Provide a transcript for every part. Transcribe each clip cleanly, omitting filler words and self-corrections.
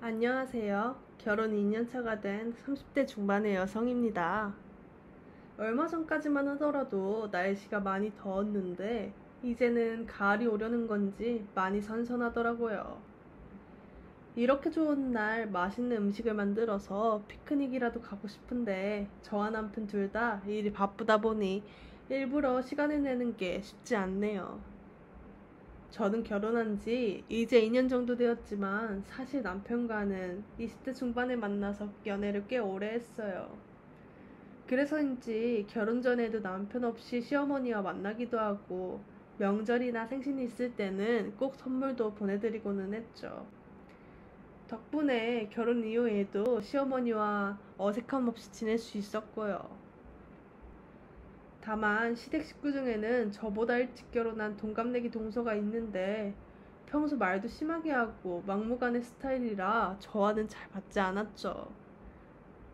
안녕하세요. 결혼 2년차가 된 30대 중반의 여성입니다. 얼마 전까지만 하더라도 날씨가 많이 더웠는데 이제는 가을이 오려는 건지 많이 선선하더라고요. 이렇게 좋은 날 맛있는 음식을 만들어서 피크닉이라도 가고 싶은데 저와 남편 둘 다 일이 바쁘다 보니 일부러 시간을 내는 게 쉽지 않네요. 저는 결혼한 지 이제 2년 정도 되었지만 사실 남편과는 20대 중반에 만나서 연애를 꽤 오래 했어요. 그래서인지 결혼 전에도 남편 없이 시어머니와 만나기도 하고 명절이나 생신이 있을 때는 꼭 선물도 보내드리고는 했죠. 덕분에 결혼 이후에도 시어머니와 어색함 없이 지낼 수 있었고요. 다만 시댁 식구 중에는 저보다 일찍 결혼한 동갑내기 동서가 있는데 평소 말도 심하게 하고 막무가내 스타일이라 저와는 잘 맞지 않았죠.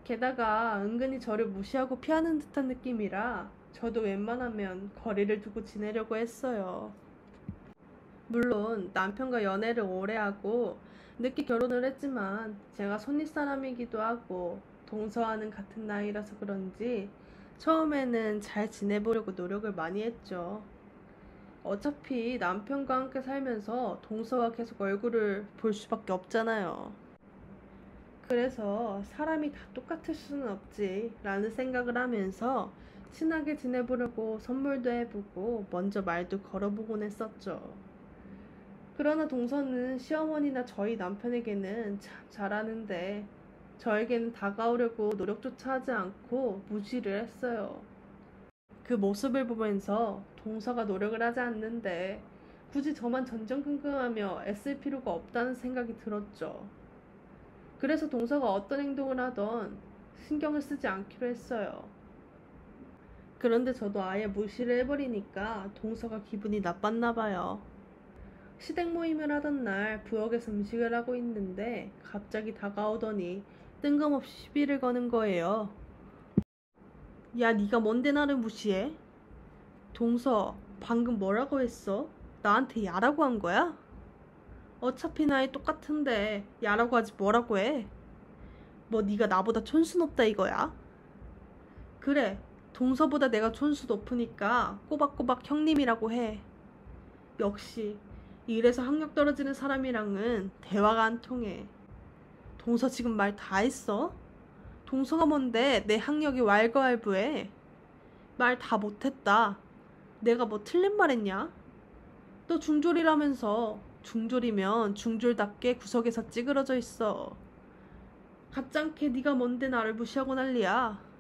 게다가 은근히 저를 무시하고 피하는 듯한 느낌이라 저도 웬만하면 거리를 두고 지내려고 했어요. 물론 남편과 연애를 오래 하고 늦게 결혼을 했지만 제가 손윗사람이기도 하고 동서와는 같은 나이라서 그런지 처음에는 잘 지내보려고 노력을 많이 했죠. 어차피 남편과 함께 살면서 동서와 계속 얼굴을 볼 수밖에 없잖아요. 그래서 사람이 다 똑같을 수는 없지 라는 생각을 하면서 친하게 지내보려고 선물도 해보고 먼저 말도 걸어보곤 했었죠. 그러나 동서는 시어머니나 저희 남편에게는 참 잘하는데 저에게는 다가오려고 노력조차 하지 않고 무시를 했어요. 그 모습을 보면서 동서가 노력을 하지 않는데 굳이 저만 전전긍긍하며 애쓸 필요가 없다는 생각이 들었죠. 그래서 동서가 어떤 행동을 하던 신경을 쓰지 않기로 했어요. 그런데 저도 아예 무시를 해버리니까 동서가 기분이 나빴나 봐요. 시댁 모임을 하던 날 부엌에서 음식을 하고 있는데 갑자기 다가오더니 뜬금없이 시비를 거는 거예요. 야, 네가 뭔데 나를 무시해? 동서, 방금 뭐라고 했어? 나한테 야라고 한 거야? 어차피 나이 똑같은데 야라고 하지 뭐라고 해? 뭐 네가 나보다 촌수 높다 이거야? 그래, 동서보다 내가 촌수 높으니까 꼬박꼬박 형님이라고 해. 역시 이래서 학력 떨어지는 사람이랑은 대화가 안 통해. 동서 지금 말 다 했어? 동서가 뭔데 내 학력이 왈가왈부해? 말 다 못했다. 내가 뭐 틀린 말 했냐? 너 중졸이라면서. 중졸이면 중졸답게 구석에서 찌그러져 있어. 가짱캐 네가 뭔데 나를 무시하고 난리야.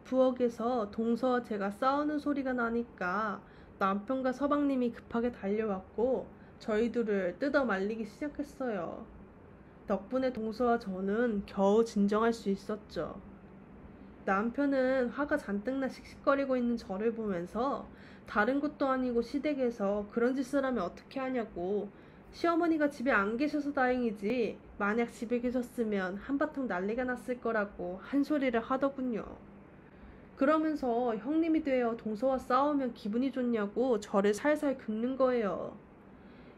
부엌에서 동서와 제가 싸우는 소리가 나니까 남편과 서방님이 급하게 달려왔고 저희 둘을 뜯어 말리기 시작했어요. 덕분에 동서와 저는 겨우 진정할 수 있었죠. 남편은 화가 잔뜩 나 씩씩거리고 있는 저를 보면서 다른 것도 아니고 시댁에서 그런 짓을 하면 어떻게 하냐고, 시어머니가 집에 안 계셔서 다행이지 만약 집에 계셨으면 한바탕 난리가 났을 거라고 한 소리를 하더군요. 그러면서 형님이 되어 동서와 싸우면 기분이 좋냐고 저를 살살 긁는 거예요.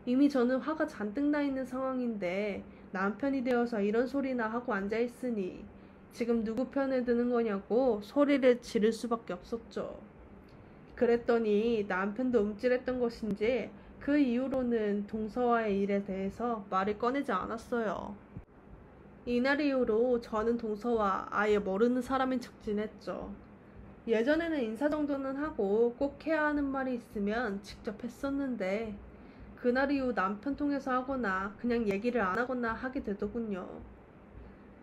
이미 저는 화가 잔뜩 나 있는 상황인데 남편이 되어서 이런 소리나 하고 앉아있으니 지금 누구 편에 드는 거냐고 소리를 지를 수밖에 없었죠. 그랬더니 남편도 움찔했던 것인지 그 이후로는 동서와의 일에 대해서 말을 꺼내지 않았어요. 이날 이후로 저는 동서와 아예 모르는 사람인 척 지냈죠. 예전에는 인사 정도는 하고 꼭 해야 하는 말이 있으면 직접 했었는데 그날 이후 남편 통해서 하거나 그냥 얘기를 안 하거나 하게 되더군요.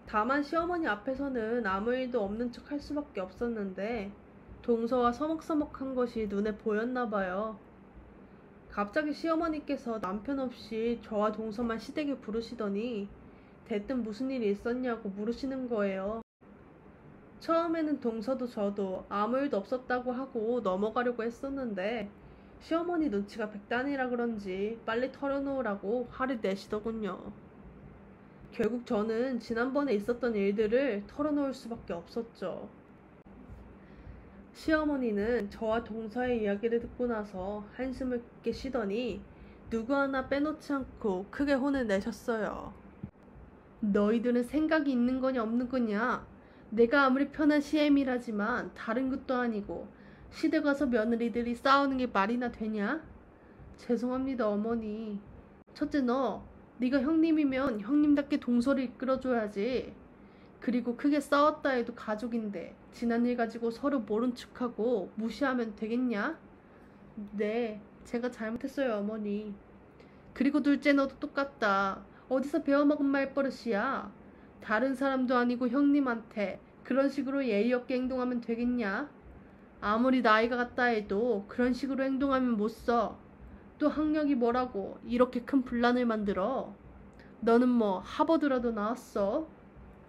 다만 시어머니 앞에서는 아무 일도 없는 척 할 수밖에 없었는데 동서와 서먹서먹한 것이 눈에 보였나 봐요. 갑자기 시어머니께서 남편 없이 저와 동서만 시댁에 부르시더니 대뜸 무슨 일이 있었냐고 물으시는 거예요. 처음에는 동서도 저도 아무 일도 없었다고 하고 넘어가려고 했었는데 시어머니 눈치가 백단이라 그런지 빨리 털어놓으라고 화를 내시더군요. 결국 저는 지난번에 있었던 일들을 털어놓을 수밖에 없었죠. 시어머니는 저와 동서의 이야기를 듣고 나서 한숨을 깊게 쉬더니 누구 하나 빼놓지 않고 크게 혼을 내셨어요. 너희들은 생각이 있는 거냐 없는 거냐? 내가 아무리 편한 시애미라지만 다른 것도 아니고 시댁 가서 며느리들이 싸우는 게 말이나 되냐? 죄송합니다 어머니. 첫째 네가 형님이면 형님답게 동서를 이끌어줘야지. 그리고 크게 싸웠다 해도 가족인데 지난 일 가지고 서로 모른 척하고 무시하면 되겠냐? 네, 제가 잘못했어요 어머니. 그리고 둘째 너도 똑같다. 어디서 배워먹은 말버릇이야. 다른 사람도 아니고 형님한테 그런 식으로 예의 없게 행동하면 되겠냐? 아무리 나이가 같다 해도 그런 식으로 행동하면 못 써. 또 학력이 뭐라고 이렇게 큰 분란을 만들어. 너는 뭐 하버드라도 나왔어?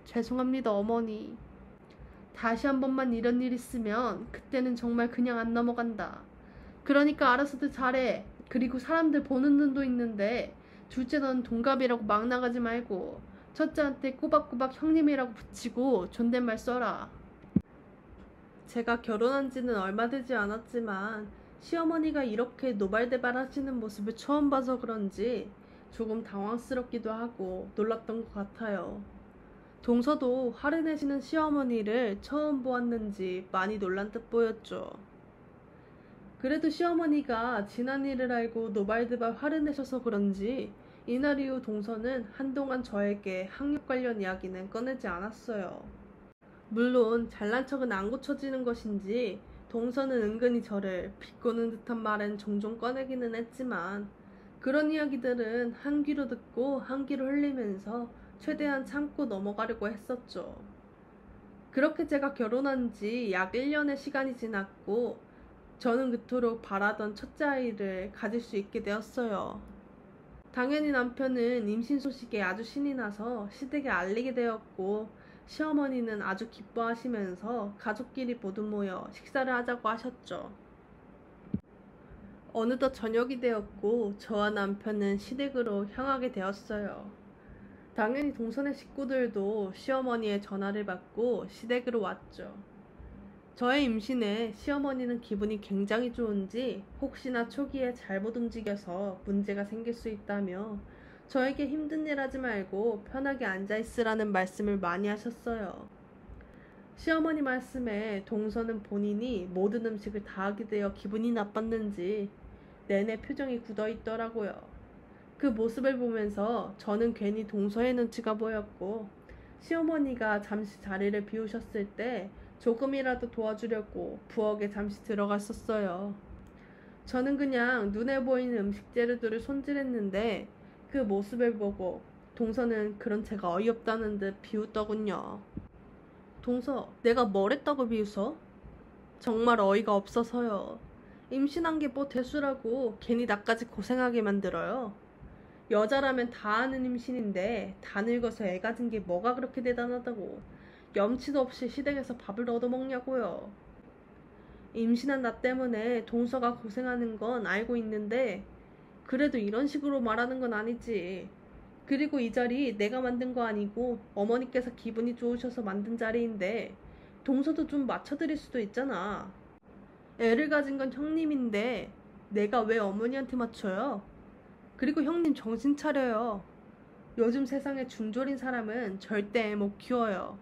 죄송합니다 어머니. 다시 한 번만 이런 일 있으면 그때는 정말 그냥 안 넘어간다. 그러니까 알아서들 잘해. 그리고 사람들 보는 눈도 있는데 둘째 넌 동갑이라고 막 나가지 말고 첫째한테 꼬박꼬박 형님이라고 붙이고 존댓말 써라. 제가 결혼한 지는 얼마 되지 않았지만 시어머니가 이렇게 노발대발 하시는 모습을 처음 봐서 그런지 조금 당황스럽기도 하고 놀랐던 것 같아요. 동서도 화를 내시는 시어머니를 처음 보았는지 많이 놀란 듯 보였죠. 그래도 시어머니가 지난 일을 알고 노발대발 화를 내셔서 그런지 이날 이후 동서는 한동안 저에게 학력 관련 이야기는 꺼내지 않았어요. 물론 잘난 척은 안 고쳐지는 것인지 동서는 은근히 저를 비꼬는 듯한 말은 종종 꺼내기는 했지만 그런 이야기들은 한 귀로 듣고 한 귀로 흘리면서 최대한 참고 넘어가려고 했었죠. 그렇게 제가 결혼한 지 약 1년의 시간이 지났고 저는 그토록 바라던 첫째 아이를 가질 수 있게 되었어요. 당연히 남편은 임신 소식에 아주 신이 나서 시댁에 알리게 되었고 시어머니는 아주 기뻐하시면서 가족끼리 모두 모여 식사를 하자고 하셨죠. 어느덧 저녁이 되었고 저와 남편은 시댁으로 향하게 되었어요. 당연히 동선의 식구들도 시어머니의 전화를 받고 시댁으로 왔죠. 저의 임신에 시어머니는 기분이 굉장히 좋은지 혹시나 초기에 잘못 움직여서 문제가 생길 수 있다며 저에게 힘든 일 하지 말고 편하게 앉아있으라는 말씀을 많이 하셨어요. 시어머니 말씀에 동서는 본인이 모든 음식을 다 하게 되어 기분이 나빴는지 내내 표정이 굳어있더라고요. 그 모습을 보면서 저는 괜히 동서의 눈치가 보였고 시어머니가 잠시 자리를 비우셨을 때 조금이라도 도와주려고 부엌에 잠시 들어갔었어요. 저는 그냥 눈에 보이는 음식 재료들을 손질했는데 그 모습을 보고 동서는 그런 제가 어이없다는 듯 비웃더군요. 동서, 내가 뭘 했다고 비웃어? 정말 어이가 없어서요. 임신한 게 뭐 대수라고 괜히 나까지 고생하게 만들어요. 여자라면 다 아는 임신인데 다 늙어서 애 가진 게 뭐가 그렇게 대단하다고 염치도 없이 시댁에서 밥을 얻어먹냐고요. 임신한 나 때문에 동서가 고생하는 건 알고 있는데 그래도 이런 식으로 말하는 건 아니지. 그리고 이 자리 내가 만든 거 아니고 어머니께서 기분이 좋으셔서 만든 자리인데 동서도 좀 맞춰드릴 수도 있잖아. 애를 가진 건 형님인데 내가 왜 어머니한테 맞춰요? 그리고 형님 정신 차려요. 요즘 세상에 중졸인 사람은 절대 애 못 키워요.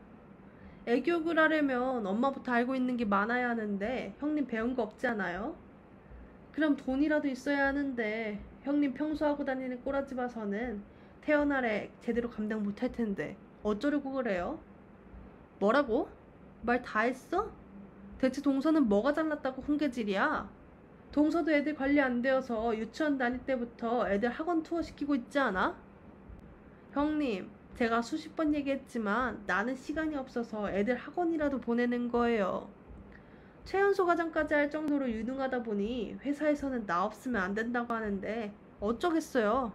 애 교육을 하려면 엄마부터 알고 있는 게 많아야 하는데 형님 배운 거 없지 않아요? 그럼 돈이라도 있어야 하는데 형님 평소 하고 다니는 꼬라지 봐서는 태어날 애 제대로 감당 못할 텐데 어쩌려고 그래요? 뭐라고? 말 다 했어? 대체 동서는 뭐가 잘났다고 훈계질이야? 동서도 애들 관리 안 되어서 유치원 다닐 때부터 애들 학원 투어 시키고 있지 않아? 형님, 제가 수십 번 얘기했지만 나는 시간이 없어서 애들 학원이라도 보내는 거예요. 최연소 과정까지 할 정도로 유능하다 보니 회사에서는 나 없으면 안 된다고 하는데 어쩌겠어요.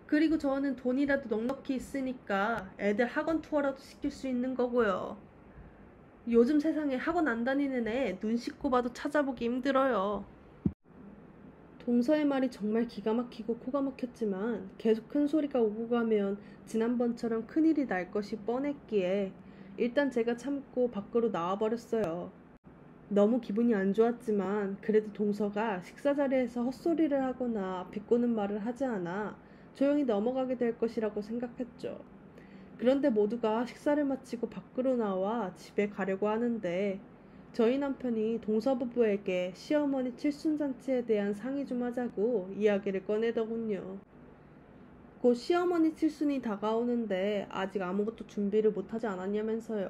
그리고 저는 돈이라도 넉넉히 있으니까 애들 학원 투어라도 시킬 수 있는 거고요. 요즘 세상에 학원 안 다니는 애 눈 씻고 봐도 찾아보기 힘들어요. 동서의 말이 정말 기가 막히고 코가 막혔지만 계속 큰 소리가 오고 가면 지난번처럼 큰일이 날 것이 뻔했기에 일단 제가 참고 밖으로 나와버렸어요. 너무 기분이 안 좋았지만 그래도 동서가 식사 자리에서 헛소리를 하거나 비꼬는 말을 하지 않아 조용히 넘어가게 될 것이라고 생각했죠. 그런데 모두가 식사를 마치고 밖으로 나와 집에 가려고 하는데 저희 남편이 동서 부부에게 시어머니 칠순잔치에 대한 상의 좀 하자고 이야기를 꺼내더군요. 곧 시어머니 칠순이 다가오는데 아직 아무것도 준비를 못하지 않았냐면서요.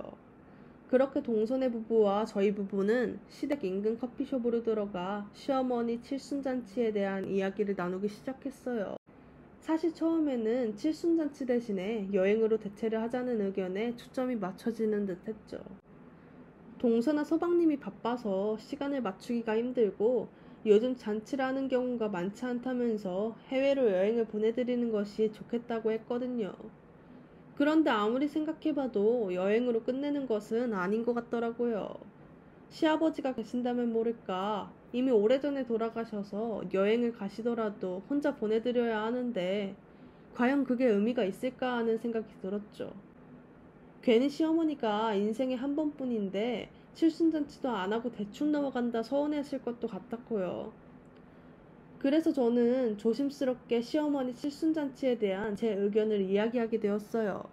그렇게 동서네 부부와 저희 부부는 시댁 인근 커피숍으로 들어가 시어머니 칠순잔치에 대한 이야기를 나누기 시작했어요. 사실 처음에는 칠순잔치 대신에 여행으로 대체를 하자는 의견에 초점이 맞춰지는 듯 했죠. 동서나 서방님이 바빠서 시간을 맞추기가 힘들고 요즘 잔치를 하는 경우가 많지 않다면서 해외로 여행을 보내드리는 것이 좋겠다고 했거든요. 그런데 아무리 생각해봐도 여행으로 끝내는 것은 아닌 것 같더라고요. 시아버지가 계신다면 모를까 이미 오래전에 돌아가셔서 여행을 가시더라도 혼자 보내드려야 하는데 과연 그게 의미가 있을까 하는 생각이 들었죠. 괜히 시어머니가 인생에 한 번뿐인데 칠순잔치도 안 하고 대충 넘어간다 서운해하실 것도 같았고요. 그래서 저는 조심스럽게 시어머니 칠순잔치에 대한 제 의견을 이야기하게 되었어요.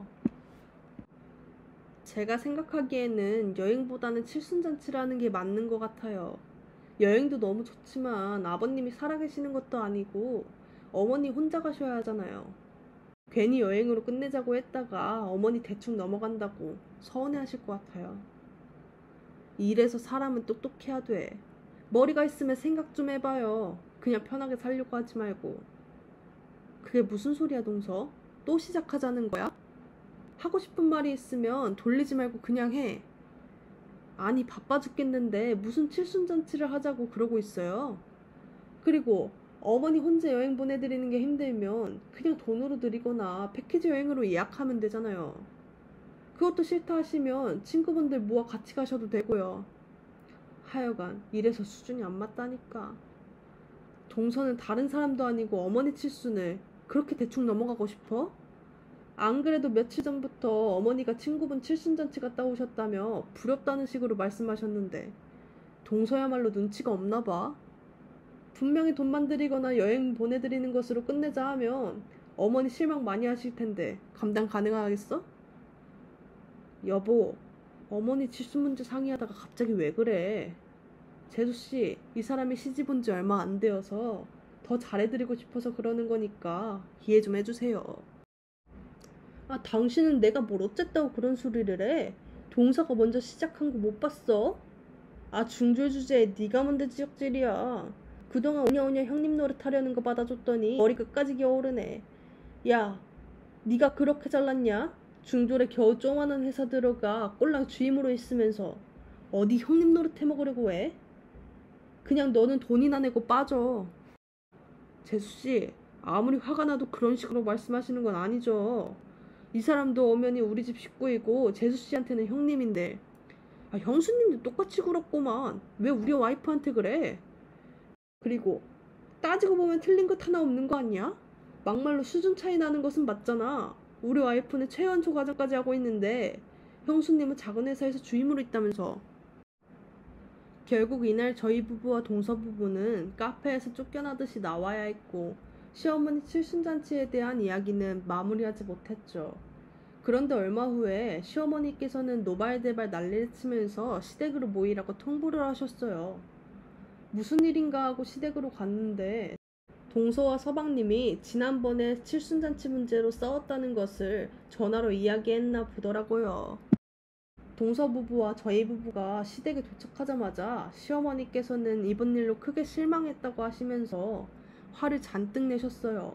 제가 생각하기에는 여행보다는 칠순잔치라는 게 맞는 것 같아요. 여행도 너무 좋지만 아버님이 살아계시는 것도 아니고 어머니 혼자 가셔야 하잖아요. 괜히 여행으로 끝내자고 했다가 어머니 대충 넘어간다고 서운해하실 것 같아요. 이래서 사람은 똑똑해야 돼. 머리가 있으면 생각 좀 해봐요. 그냥 편하게 살려고 하지 말고. 그게 무슨 소리야, 동서? 또 시작하자는 거야? 하고 싶은 말이 있으면 돌리지 말고 그냥 해. 아니, 바빠 죽겠는데 무슨 칠순잔치를 하자고 그러고 있어요. 그리고 어머니 혼자 여행 보내드리는 게 힘들면 그냥 돈으로 드리거나 패키지 여행으로 예약하면 되잖아요. 그것도 싫다 하시면 친구분들 모아 같이 가셔도 되고요. 하여간 이래서 수준이 안 맞다니까. 동서는 다른 사람도 아니고 어머니 칠순을 그렇게 대충 넘어가고 싶어? 안 그래도 며칠 전부터 어머니가 친구분 칠순잔치 갔다 오셨다며 부럽다는 식으로 말씀하셨는데 동서야말로 눈치가 없나 봐. 분명히 돈만 드리거나 여행 보내드리는 것으로 끝내자 하면 어머니 실망 많이 하실 텐데 감당 가능하겠어? 여보, 어머니 칠순 문제 상의하다가 갑자기 왜 그래? 재수씨, 이 사람이 시집 온 지 얼마 안 되어서 더 잘해드리고 싶어서 그러는 거니까 이해 좀 해주세요. 아, 당신은 내가 뭘 어쨌다고 그런 소리를 해? 동서가 먼저 시작한 거 못 봤어? 아, 중졸 주제에 네가 뭔데 지적질이야. 그동안 오냐오냐 형님 노릇하려는 거 받아줬더니 머리 끝까지 기어오르네. 야, 네가 그렇게 잘났냐? 중졸에 겨우 조그마한 회사 들어가 꼴랑 주임으로 있으면서 어디 형님 노릇 해먹으려고 해? 그냥 너는 돈이나 내고 빠져. 재수씨, 아무리 화가 나도 그런 식으로 말씀하시는 건 아니죠. 이 사람도 엄연히 우리 집 식구이고 재수씨한테는 형님인데 아, 형수님도 똑같이 굴었구만. 왜 우리 와이프한테 그래? 그리고 따지고 보면 틀린 것 하나 없는 거 아니야? 막말로 수준 차이 나는 것은 맞잖아. 우리 와이프는 최연소 과정까지 하고 있는데 형수님은 작은 회사에서 주임으로 있다면서. 결국 이날 저희 부부와 동서 부부는 카페에서 쫓겨나듯이 나와야 했고 시어머니 칠순잔치에 대한 이야기는 마무리하지 못했죠. 그런데 얼마 후에 시어머니께서는 노발대발 난리를 치면서 시댁으로 모이라고 통보를 하셨어요. 무슨 일인가 하고 시댁으로 갔는데 동서와 서방님이 지난번에 칠순잔치 문제로 싸웠다는 것을 전화로 이야기했나 보더라고요. 동서 부부와 저희 부부가 시댁에 도착하자마자 시어머니께서는 이번 일로 크게 실망했다고 하시면서 화를 잔뜩 내셨어요.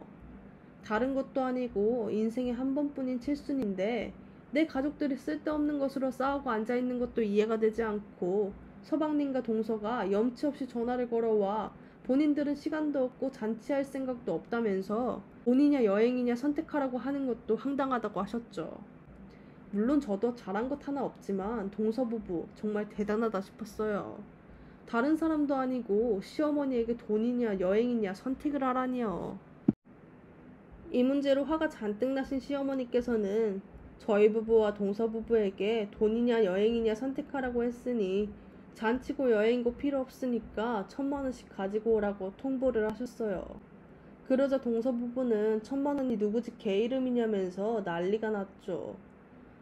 다른 것도 아니고 인생에 한 번뿐인 칠순인데 내 가족들이 쓸데없는 것으로 싸우고 앉아있는 것도 이해가 되지 않고 서방님과 동서가 염치 없이 전화를 걸어와 본인들은 시간도 없고 잔치할 생각도 없다면서 돈이냐 여행이냐 선택하라고 하는 것도 황당하다고 하셨죠. 물론 저도 잘한 것 하나 없지만 동서 부부 정말 대단하다 싶었어요. 다른 사람도 아니고 시어머니에게 돈이냐 여행이냐 선택을 하라니요. 이 문제로 화가 잔뜩 나신 시어머니께서는 저희 부부와 동서 부부에게 돈이냐 여행이냐 선택하라고 했으니 잔치고 여행고 필요 없으니까 1,000만 원씩 가지고 오라고 통보를 하셨어요. 그러자 동서 부부는 1,000만 원이 누구 집 개 이름이냐면서 난리가 났죠.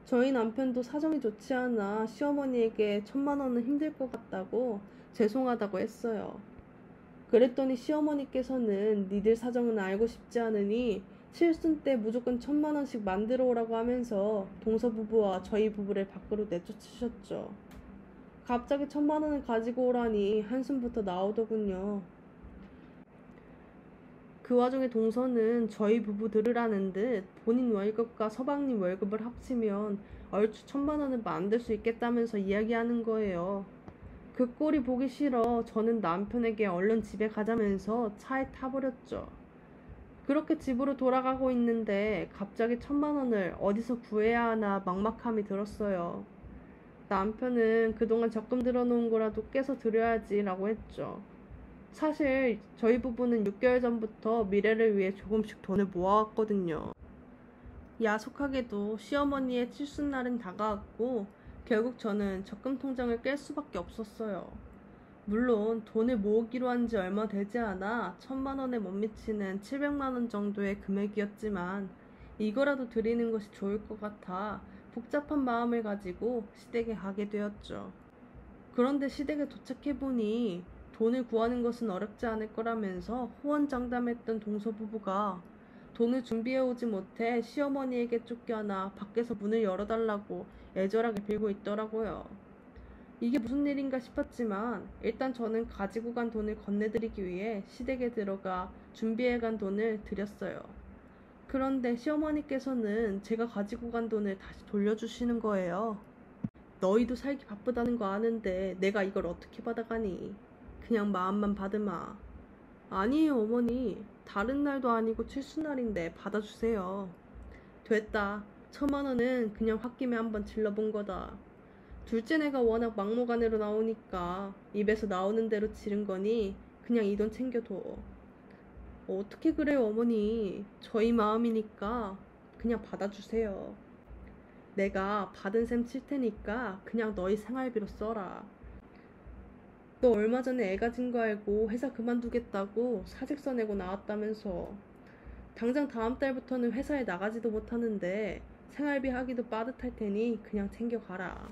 저희 남편도 사정이 좋지 않아 시어머니에게 1,000만 원은 힘들 것 같다고 죄송하다고 했어요. 그랬더니 시어머니께서는 니들 사정은 알고 싶지 않으니 칠순 때 무조건 1,000만 원씩 만들어 오라고 하면서 동서 부부와 저희 부부를 밖으로 내쫓으셨죠. 갑자기 1,000만 원을 가지고 오라니 한숨부터 나오더군요. 그 와중에 동서는 저희 부부 들으라는 듯 본인 월급과 서방님 월급을 합치면 얼추 1,000만 원을 만들 수 있겠다면서 이야기하는 거예요. 그 꼴이 보기 싫어 저는 남편에게 얼른 집에 가자면서 차에 타버렸죠. 그렇게 집으로 돌아가고 있는데 갑자기 1,000만 원을 어디서 구해야 하나 막막함이 들었어요. 남편은 그동안 적금 들어놓은 거라도 깨서 드려야지 라고 했죠. 사실 저희 부부는 6개월 전부터 미래를 위해 조금씩 돈을 모아왔거든요. 야속하게도 시어머니의 칠순날은 다가왔고 결국 저는 적금 통장을 깰 수밖에 없었어요. 물론 돈을 모으기로 한 지 얼마 되지 않아 1,000만 원에 못 미치는 700만 원 정도의 금액이었지만 이거라도 드리는 것이 좋을 것 같아 복잡한 마음을 가지고 시댁에 가게 되었죠. 그런데 시댁에 도착해보니 돈을 구하는 것은 어렵지 않을 거라면서 호언장담했던 동서부부가 돈을 준비해오지 못해 시어머니에게 쫓겨나 밖에서 문을 열어달라고 애절하게 빌고 있더라고요. 이게 무슨 일인가 싶었지만 일단 저는 가지고 간 돈을 건네드리기 위해 시댁에 들어가 준비해간 돈을 드렸어요. 그런데 시어머니께서는 제가 가지고 간 돈을 다시 돌려주시는 거예요. 너희도 살기 바쁘다는 거 아는데 내가 이걸 어떻게 받아가니? 그냥 마음만 받으마. 아니에요 어머니. 다른 날도 아니고 칠순날인데 받아주세요. 됐다. 1,000만 원은 그냥 홧김에 한번 질러본 거다. 둘째 내가 워낙 막무가내로 나오니까 입에서 나오는 대로 지른 거니 그냥 이 돈 챙겨둬. 어떻게 그래요 어머니. 저희 마음이니까 그냥 받아주세요. 내가 받은 셈 칠 테니까 그냥 너희 생활비로 써라. 너 얼마 전에 애 가진 거 알고 회사 그만두겠다고 사직서 내고 나왔다면서. 당장 다음 달부터는 회사에 나가지도 못하는데 생활비 하기도 빠듯할 테니 그냥 챙겨가라.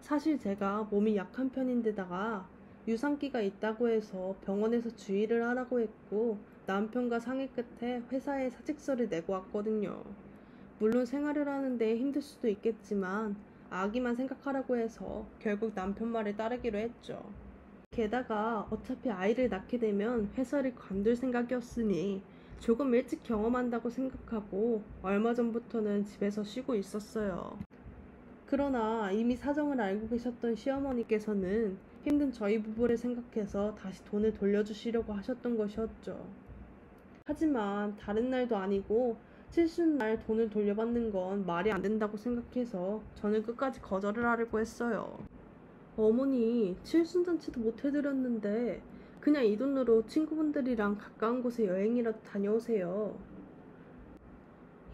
사실 제가 몸이 약한 편인데다가 유산기가 있다고 해서 병원에서 주의를 하라고 했고 남편과 상의 끝에 회사에 사직서를 내고 왔거든요. 물론 생활을 하는데 힘들 수도 있겠지만 아기만 생각하라고 해서 결국 남편 말을 따르기로 했죠. 게다가 어차피 아이를 낳게 되면 회사를 관둘 생각이었으니 조금 일찍 경험한다고 생각하고 얼마 전부터는 집에서 쉬고 있었어요. 그러나 이미 사정을 알고 계셨던 시어머니께서는 힘든 저희 부부를 생각해서 다시 돈을 돌려주시려고 하셨던 것이었죠. 하지만 다른 날도 아니고 칠순날 돈을 돌려받는 건 말이 안 된다고 생각해서 저는 끝까지 거절을 하려고 했어요. 어머니, 칠순잔치도 못 해드렸는데 그냥 이 돈으로 친구분들이랑 가까운 곳에 여행이라도 다녀오세요.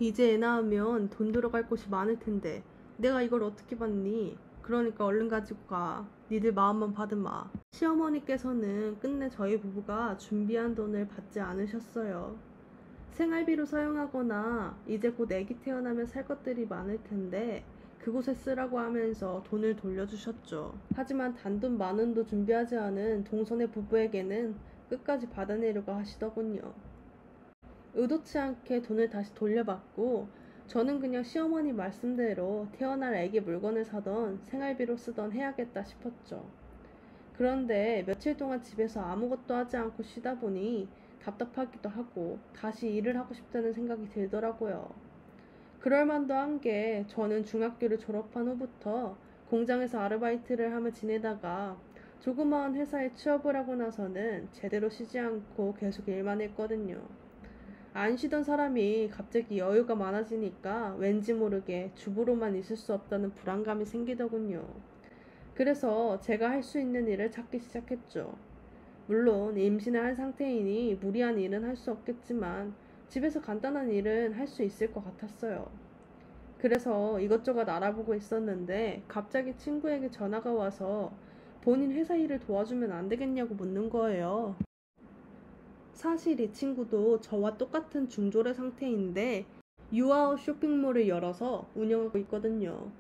이제 애 낳으면 돈 들어갈 곳이 많을 텐데 내가 이걸 어떻게 받니? 그러니까 얼른 가지고 가. 니들 마음만 받으마. 시어머니께서는 끝내 저희 부부가 준비한 돈을 받지 않으셨어요. 생활비로 사용하거나 이제 곧 애기 태어나면 살 것들이 많을 텐데 그곳에 쓰라고 하면서 돈을 돌려주셨죠. 하지만 단돈 10,000원도 준비하지 않은 동선의 부부에게는 끝까지 받아내려고 하시더군요. 의도치 않게 돈을 다시 돌려받고 저는 그냥 시어머니 말씀대로 태어날 애기 물건을 사던 생활비로 쓰던 해야겠다 싶었죠. 그런데 며칠 동안 집에서 아무것도 하지 않고 쉬다 보니 답답하기도 하고 다시 일을 하고 싶다는 생각이 들더라고요. 그럴 만도 한 게 저는 중학교를 졸업한 후부터 공장에서 아르바이트를 하며 지내다가 조그마한 회사에 취업을 하고 나서는 제대로 쉬지 않고 계속 일만 했거든요. 안 쉬던 사람이 갑자기 여유가 많아지니까 왠지 모르게 주부로만 있을 수 없다는 불안감이 생기더군요. 그래서 제가 할 수 있는 일을 찾기 시작했죠. 물론 임신을 한 상태이니 무리한 일은 할 수 없겠지만 집에서 간단한 일은 할 수 있을 것 같았어요. 그래서 이것저것 알아보고 있었는데 갑자기 친구에게 전화가 와서 본인 회사 일을 도와주면 안 되겠냐고 묻는 거예요. 사실 이 친구도 저와 똑같은 중졸의 상태인데 유아웃 쇼핑몰을 열어서 운영하고 있거든요.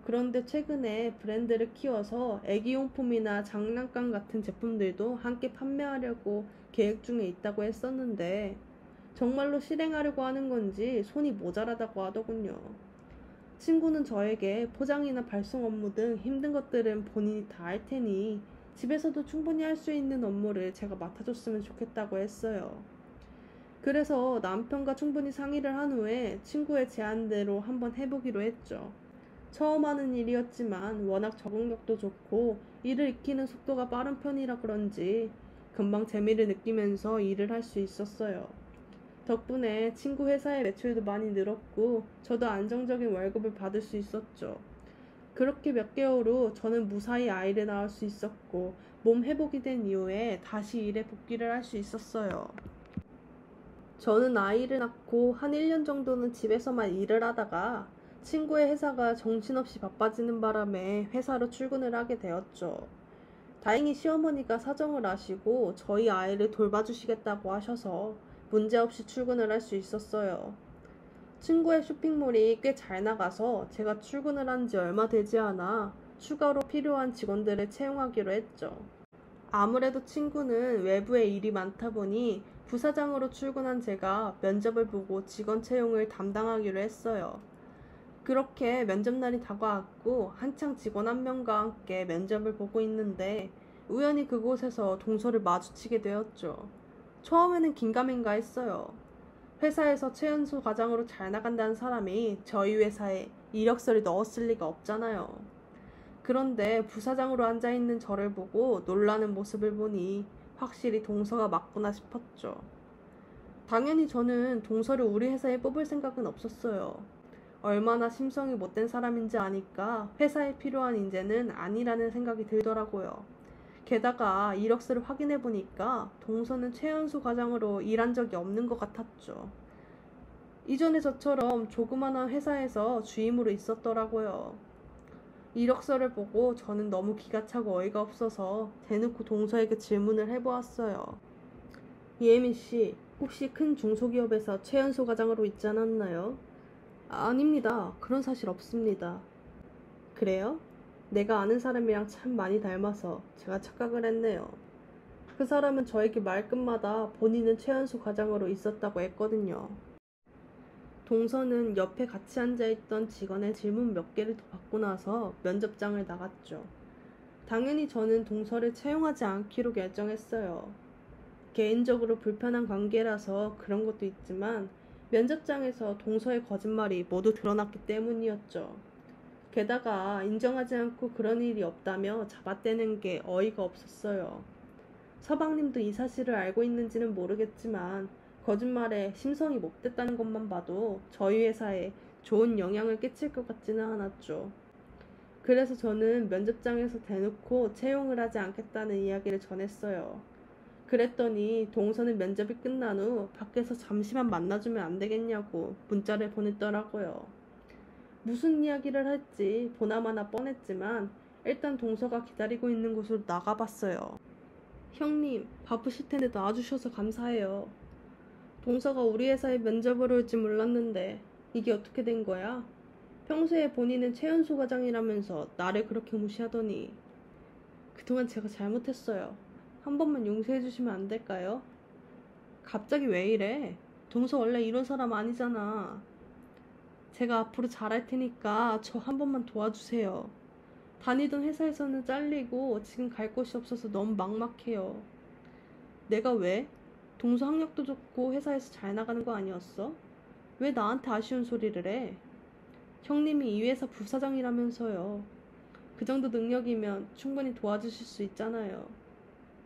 그런데 최근에 브랜드를 키워서 애기용품이나 장난감 같은 제품들도 함께 판매하려고 계획 중에 있다고 했었는데 정말로 실행하려고 하는 건지 손이 모자라다고 하더군요. 친구는 저에게 포장이나 발송 업무 등 힘든 것들은 본인이 다 할 테니 집에서도 충분히 할 수 있는 업무를 제가 맡아줬으면 좋겠다고 했어요. 그래서 남편과 충분히 상의를 한 후에 친구의 제안대로 한번 해보기로 했죠. 처음 하는 일이었지만 워낙 적응력도 좋고 일을 익히는 속도가 빠른 편이라 그런지 금방 재미를 느끼면서 일을 할 수 있었어요. 덕분에 친구 회사의 매출도 많이 늘었고 저도 안정적인 월급을 받을 수 있었죠. 그렇게 몇 개월 후 저는 무사히 아이를 낳을 수 있었고 몸 회복이 된 이후에 다시 일에 복귀를 할 수 있었어요. 저는 아이를 낳고 한 1년 정도는 집에서만 일을 하다가 친구의 회사가 정신없이 바빠지는 바람에 회사로 출근을 하게 되었죠. 다행히 시어머니가 사정을 아시고 저희 아이를 돌봐주시겠다고 하셔서 문제없이 출근을 할 수 있었어요. 친구의 쇼핑몰이 꽤 잘 나가서 제가 출근을 한 지 얼마 되지 않아 추가로 필요한 직원들을 채용하기로 했죠. 아무래도 친구는 외부에 일이 많다 보니 부사장으로 출근한 제가 면접을 보고 직원 채용을 담당하기로 했어요. 그렇게 면접날이 다가왔고 한창 직원 한 명과 함께 면접을 보고 있는데 우연히 그곳에서 동서를 마주치게 되었죠. 처음에는 긴가민가 했어요. 회사에서 최연소 과장으로 잘 나간다는 사람이 저희 회사에 이력서를 넣었을 리가 없잖아요. 그런데 부사장으로 앉아있는 저를 보고 놀라는 모습을 보니 확실히 동서가 맞구나 싶었죠. 당연히 저는 동서를 우리 회사에 뽑을 생각은 없었어요. 얼마나 심성이 못된 사람인지 아니까 회사에 필요한 인재는 아니라는 생각이 들더라고요. 게다가 이력서를 확인해 보니까 동서는 최연소 과장으로 일한 적이 없는 것 같았죠. 이전에 저처럼 조그마한 회사에서 주임으로 있었더라고요. 이력서를 보고 저는 너무 기가 차고 어이가 없어서 대놓고 동서에게 질문을 해보았어요. 이혜민 씨, 혹시 큰 중소기업에서 최연소 과장으로 있지 않았나요? 아닙니다. 그런 사실 없습니다. 그래요? 내가 아는 사람이랑 참 많이 닮아서 제가 착각을 했네요. 그 사람은 저에게 말끝마다 본인은 최연소 과장으로 있었다고 했거든요. 동서는 옆에 같이 앉아있던 직원의 질문 몇 개를 더 받고 나서 면접장을 나갔죠. 당연히 저는 동서를 채용하지 않기로 결정했어요. 개인적으로 불편한 관계라서 그런 것도 있지만 면접장에서 동서의 거짓말이 모두 드러났기 때문이었죠. 게다가 인정하지 않고 그런 일이 없다며 잡아떼는 게 어이가 없었어요. 서방님도 이 사실을 알고 있는지는 모르겠지만 거짓말에 심성이 못됐다는 것만 봐도 저희 회사에 좋은 영향을 끼칠 것 같지는 않았죠. 그래서 저는 면접장에서 대놓고 채용을 하지 않겠다는 이야기를 전했어요. 그랬더니 동서는 면접이 끝난 후 밖에서 잠시만 만나주면 안 되겠냐고 문자를 보냈더라고요. 무슨 이야기를 할지 보나마나 뻔했지만 일단 동서가 기다리고 있는 곳으로 나가봤어요. 형님, 바쁘실 텐데 나와주셔서 감사해요. 동서가 우리 회사에 면접을 올지 몰랐는데 이게 어떻게 된 거야? 평소에 본인은 최연소 과장이라면서 나를 그렇게 무시하더니. 그동안 제가 잘못했어요. 한 번만 용서해 주시면 안 될까요? 갑자기 왜 이래? 동서 원래 이런 사람 아니잖아. 제가 앞으로 잘할 테니까 저 한 번만 도와주세요. 다니던 회사에서는 잘리고 지금 갈 곳이 없어서 너무 막막해요. 내가 왜? 동서 학력도 좋고 회사에서 잘 나가는 거 아니었어? 왜 나한테 아쉬운 소리를 해? 형님이 이 회사 부사장이라면서요. 그 정도 능력이면 충분히 도와주실 수 있잖아요.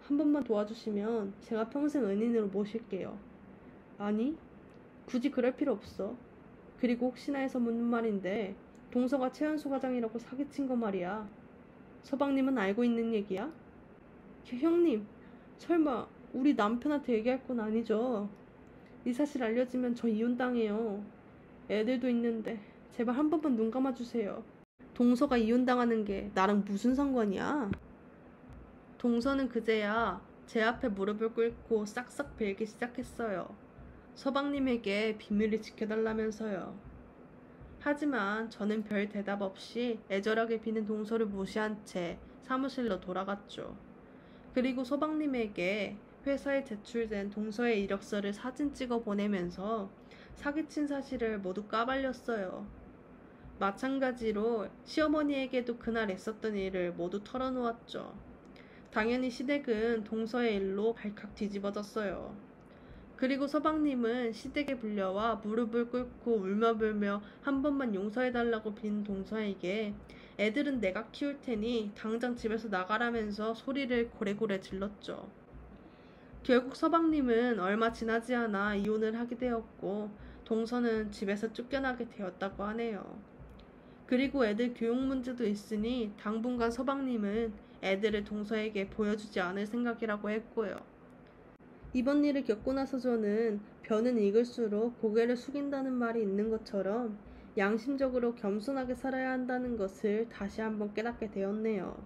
한 번만 도와주시면 제가 평생 은인으로 모실게요. 아니, 굳이 그럴 필요 없어. 그리고 혹시나 해서 묻는 말인데 동서가 최연소 과장이라고 사기친 거 말이야. 서방님은 알고 있는 얘기야? 형님, 설마 우리 남편한테 얘기할 건 아니죠? 이 사실 알려지면 저 이혼당해요. 애들도 있는데 제발 한 번만 눈 감아주세요. 동서가 이혼당하는 게 나랑 무슨 상관이야? 동서는 그제야 제 앞에 무릎을 꿇고 싹싹 빌기 시작했어요. 서방님에게 비밀을 지켜달라면서요. 하지만 저는 별 대답 없이 애절하게 비는 동서를 무시한 채 사무실로 돌아갔죠. 그리고 서방님에게 회사에 제출된 동서의 이력서를 사진 찍어 보내면서 사기친 사실을 모두 까발렸어요. 마찬가지로 시어머니에게도 그날 있었던 일을 모두 털어놓았죠. 당연히 시댁은 동서의 일로 발칵 뒤집어졌어요. 그리고 서방님은 시댁에 불려와 무릎을 꿇고 울며불며 한 번만 용서해달라고 빈 동서에게 애들은 내가 키울 테니 당장 집에서 나가라면서 소리를 고래고래 질렀죠. 결국 서방님은 얼마 지나지 않아 이혼을 하게 되었고 동서는 집에서 쫓겨나게 되었다고 하네요. 그리고 애들 교육 문제도 있으니 당분간 서방님은 애들을 동서에게 보여주지 않을 생각이라고 했고요. 이번 일을 겪고 나서 저는 벼는 익을수록 고개를 숙인다는 말이 있는 것처럼 양심적으로 겸손하게 살아야 한다는 것을 다시 한번 깨닫게 되었네요.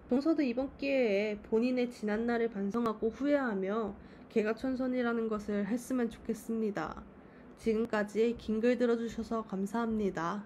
동서도 이번 기회에 본인의 지난날을 반성하고 후회하며 개가천선이라는 것을 했으면 좋겠습니다. 지금까지 긴 글 들어주셔서 감사합니다.